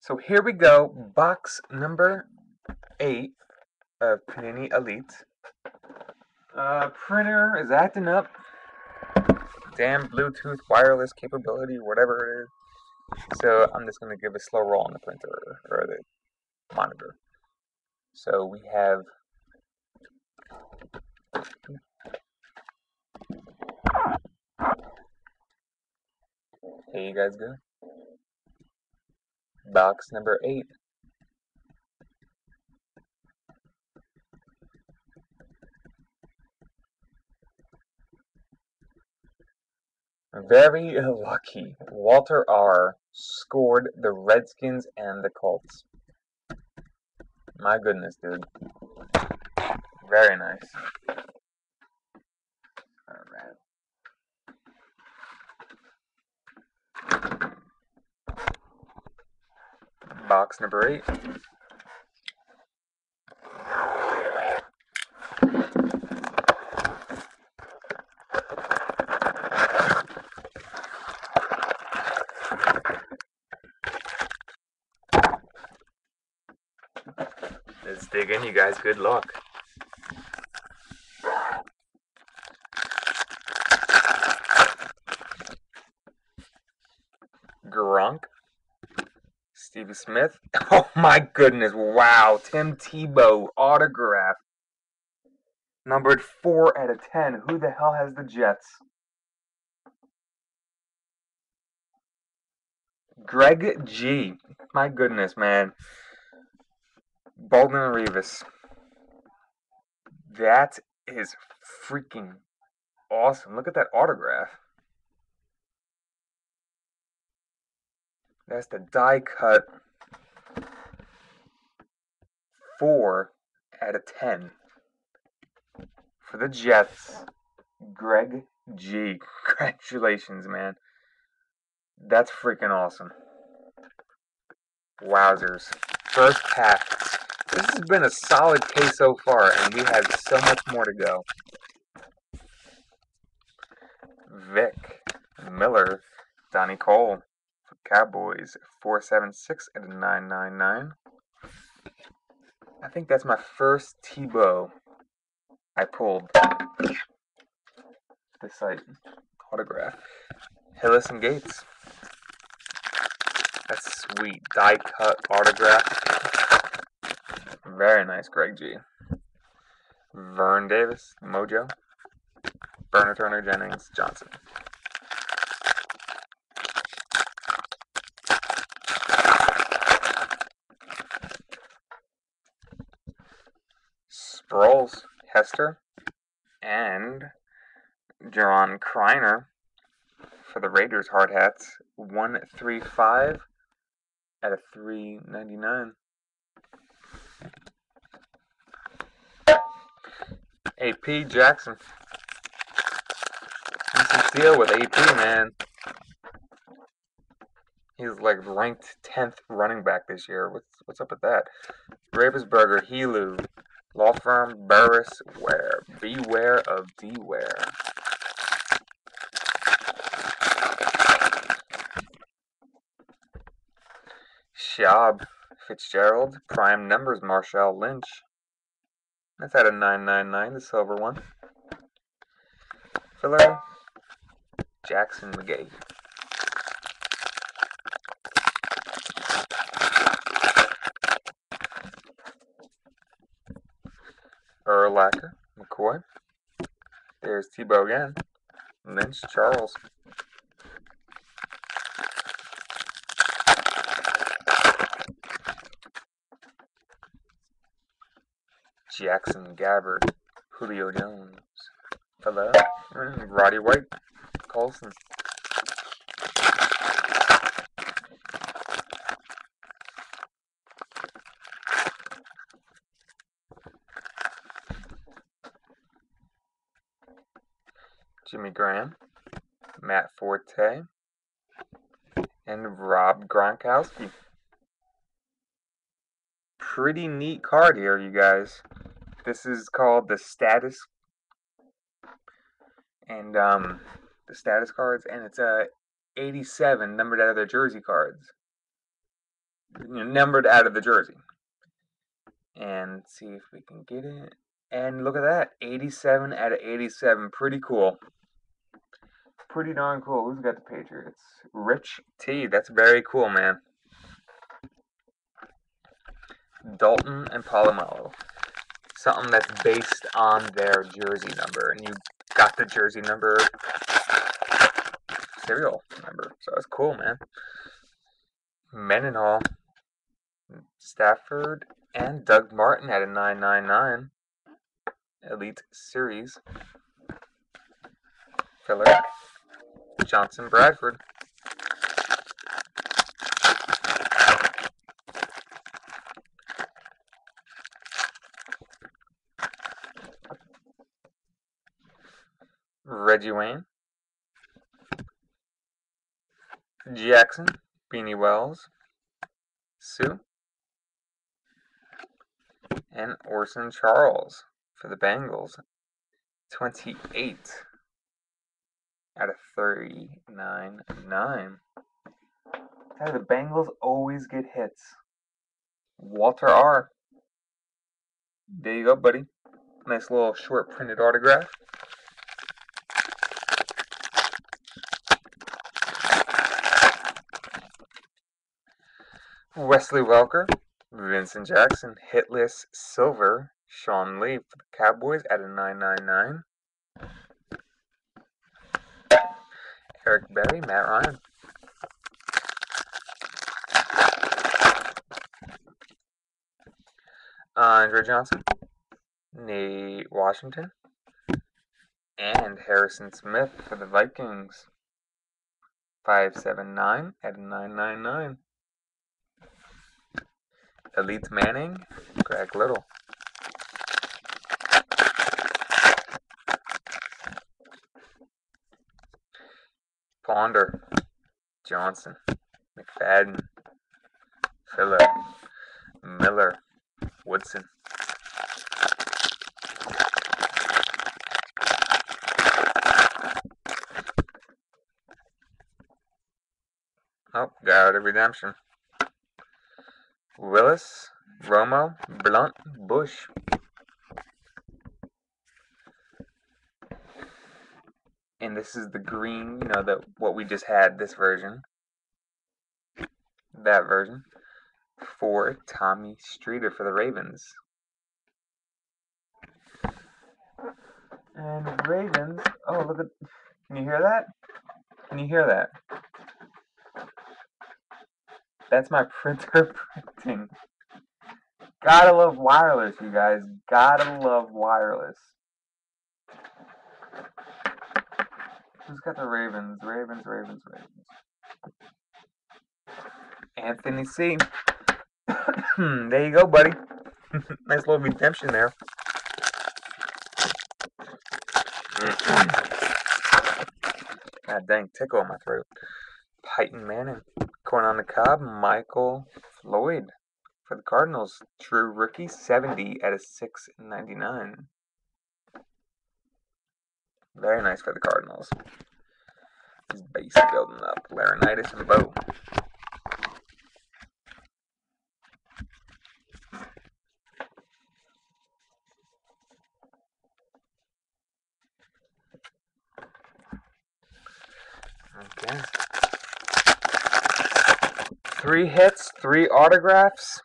So here we go, box number 8 of Panini Elite. Printer is acting up. Damn Bluetooth wireless capability, whatever it is. So I'm just going to give a slow roll on the printer, or the monitor. So we have here you guys go. Box number 8. Very lucky. Walter R. scored the Redskins and the Colts. My goodness, dude. Very nice. Alright. Box number 8. Let's dig in, you guys. Good luck. Gronk. Stevie Smith. Oh my goodness. Wow. Tim Tebow autograph. Numbered 4 out of 10. Who the hell has the Jets? Greg G. My goodness, man. Bolden and Revis. That is freaking awesome. Look at that autograph. That's the die cut. 4 out of 10. For the Jets, Greg G. Congratulations, man. That's freaking awesome. Wowzers. First pack. This has been a solid case so far, and we have so much more to go. Vic Miller, Donnie Cole, for Cowboys, 476 and a 999. I think that's my first Tebow I pulled. This site autograph. Hillis and Gates. That's sweet. Die cut autograph. Very nice, Greg G. Vern Davis, Mojo. Burner Turner, Jennings, Johnson. Sproles, Hester, and Jaron Kreiner for the Raiders hard hats. 135 out of 399. AP Jackson. Decent deal with AP, man. He's like ranked 10th running back this year. What's up with that? Ravensburger, Helu, Law Firm, Burris, Ware. Beware of D-Ware. Schaub, Fitzgerald, Prime Numbers, Marshall Lynch. That's out of 999, the silver one. Filler, Jackson McGee. Urlacher, McCoy. There's Tebow again. Lynch, Charles. Jackson Gabbard, Julio Jones. Hello. Roddy White, Colson. Jimmy Graham, Matt Forte, and Rob Gronkowski. Pretty neat card here, you guys. This is called the status, and the status cards, and it's 87 numbered out of their jersey cards. numbered out of the jersey. And see if we can get it. And look at that, 87 out of 87. Pretty cool. Pretty darn cool. Who's got the Patriots? Rich T. That's very cool, man. Dalton and Palomalo. Something that's based on their jersey number, and you got the jersey number serial number, so that's cool, man. Mendenhall, Stafford, and Doug Martin at a 999 Elite Series. Filler, Johnson, Bradford. Reggie Wayne, Jackson, Beanie Wells, Sue, and Orson Charles for the Bengals. 28 out of 399. Hey, the Bengals always get hits. Walter R. There you go, buddy. Nice little short printed autograph. Wesley Welker, Vincent Jackson, Hitless Silver, Sean Lee for the Cowboys at a 999. Eric Berry, Matt Ryan. Andre Johnson, Nate Washington, and Harrison Smith for the Vikings. 579 at a 999. Elite Manning, Greg Little. Ponder, Johnson, McFadden, Filler, Miller, Woodson. Oh, got a redemption. Willis, Romo, Blunt, Bush. And this is the green, what we just had, this version. That version. For Tommy Streeter for the Ravens. And Ravens, oh, look at, can you hear that? Can you hear that? That's my printer printing. Gotta love wireless, you guys. Gotta love wireless. Who's got the Ravens? Ravens. Anthony C. There you go, buddy. Nice little redemption there. God dang, tickle in my throat. Peyton Manning. Going on the Cobb, Michael Floyd for the Cardinals. True rookie, 70 out of 699. Very nice for the Cardinals. His base building up. Laronitis and Bo. Okay. 3 hits, 3 autographs.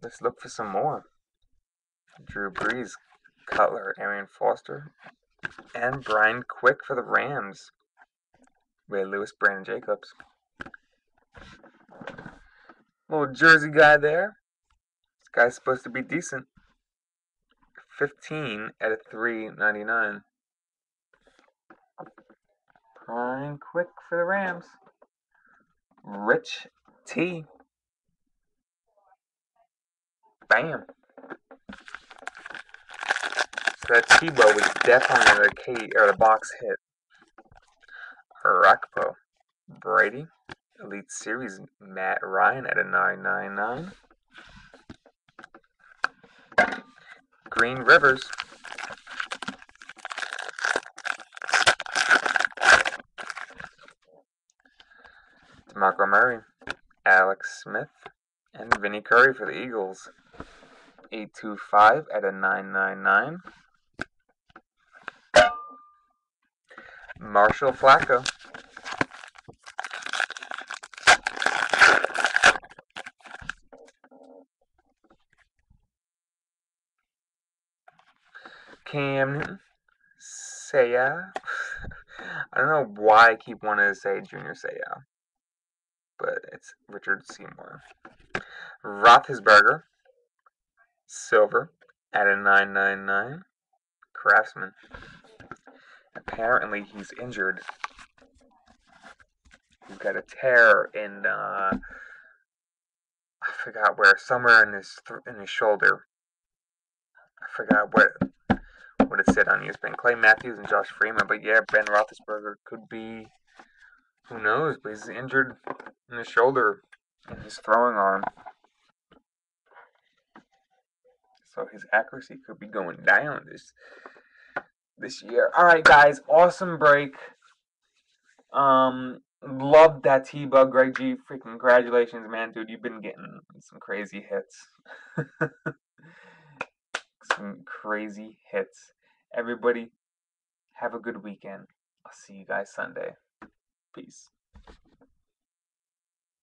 Let's look for some more. Drew Brees, Cutler, Arian Foster, and Brian Quick for the Rams. Ray Lewis, Brandon Jacobs. Little jersey guy there. This guy's supposed to be decent. 15 out of 399. Brian Quick for the Rams. Rich T. Bam. So that Tebow was definitely the box hit. Rakpo. Brady. Elite Series Matt Ryan at a 999. Green Rivers. DeMarco Murray. Alex Smith. And Vinny Curry for the Eagles. 825 at a 999. Marshall Flacco. Cam Newton. Seiya. I don't know why I keep wanting to say Junior Seiya, but it's Richard Seymour. Roethlisberger. Silver at a 999. Craftsman. Apparently he's injured. He's got a tear in I forgot where, somewhere in his shoulder. I forgot what it said on ESPN. Clay Matthews and Josh Freeman, but yeah, Ben Roethlisberger could be, who knows, but he's injured in his shoulder and his throwing arm. So his accuracy could be going down this year. All right, guys, awesome break. Loved that T-Bug, Greg G. Freaking congratulations, man, dude. You've been getting some crazy hits. Some crazy hits. Everybody, have a good weekend. I'll see you guys Sunday. Peace.